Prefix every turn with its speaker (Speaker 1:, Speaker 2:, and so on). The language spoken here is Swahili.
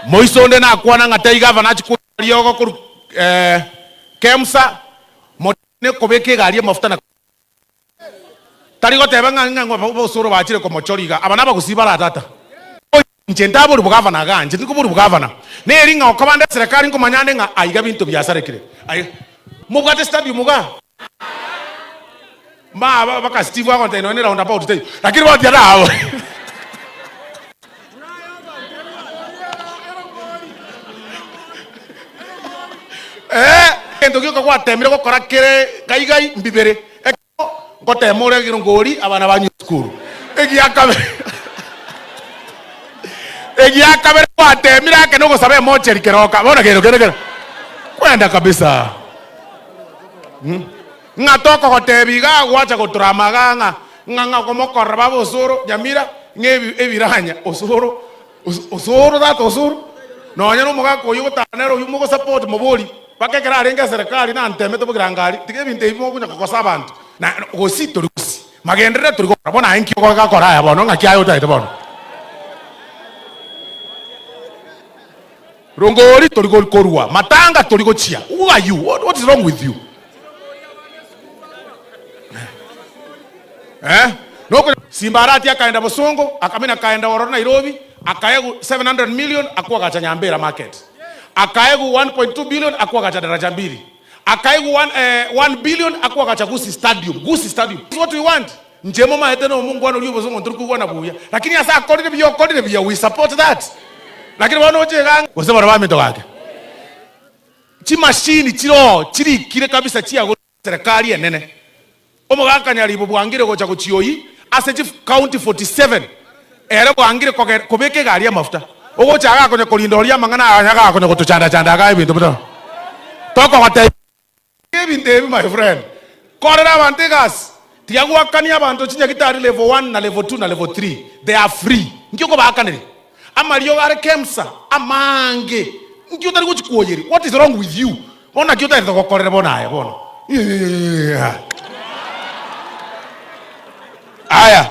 Speaker 1: Moisonde na kuona ngatai governor chikulioko kuru Kemsa motene kobeke gari mafuta na tarigo tebanga ngangwa bosoro bachire ko mochoriga abana bagusibara tata nchenda buri governor ganje ndiko buri governor ne ringa okabande serikali ngo manyande nga aiga bintu byasarekire ai mugate stadium muga ma baka Steve wa konta ino ne round about today lakini watu yao ndogi ko kwa temire ko kora kere gai mbibere ko temore ngori abana banyu school egiaka kwa temire ke no sabe mocheri keroka bona kero kwenda kabisa ngatoko ko tebiga gwacha ko tramaganga nganga ko mokorra babo Osoro Nyamira ngebi ebiranya Osoro dato Osoro no nyano muga ko yutanero yumugo support moboli bakekera arenga serikali na nteme to bugirangari tige binte ibimo kunya kokosa abantu na gosito rusi magendere turi ko bona enki ko ga kora ya bono ngaki ayo taite bono rongori turi ko korua matanga turi ko chia who are you what is wrong with you no Simbarati akaenda Bosongo akamena kaenda Ororo Nairobi akayegu 700 million akwa gacha Nyambera market akayegu 1.2 billion akwa gacha daraja mbili akayegu 1 billion akwa gacha Gusi stadium This is what we want njemo mahete no Mungu wano liyo Bosongo nturuku wana buya lakini asa according to biyo we support that lakini wano oche gang wasema rawa gake chi machine chiri kire kabisa chia go serikali ya nene Omugaka Nyaribo bwangire gocha kuchioyi ase county 47 ere bwangire kobeke gari ya mafuta ogocha aga konye kolindoria mangana ayaga konye kutuchanda ga ebintu buto toko wate ebintu my friend korera bantegas tiagu akania bantu chinya gitari level 1 na level 2 na level 3 they are free ngiko bakanire amario gare Kemsa amange ngiko tari kuchikuoyeri what is wrong with you ona kyo tari kokorera bona ayo bona aya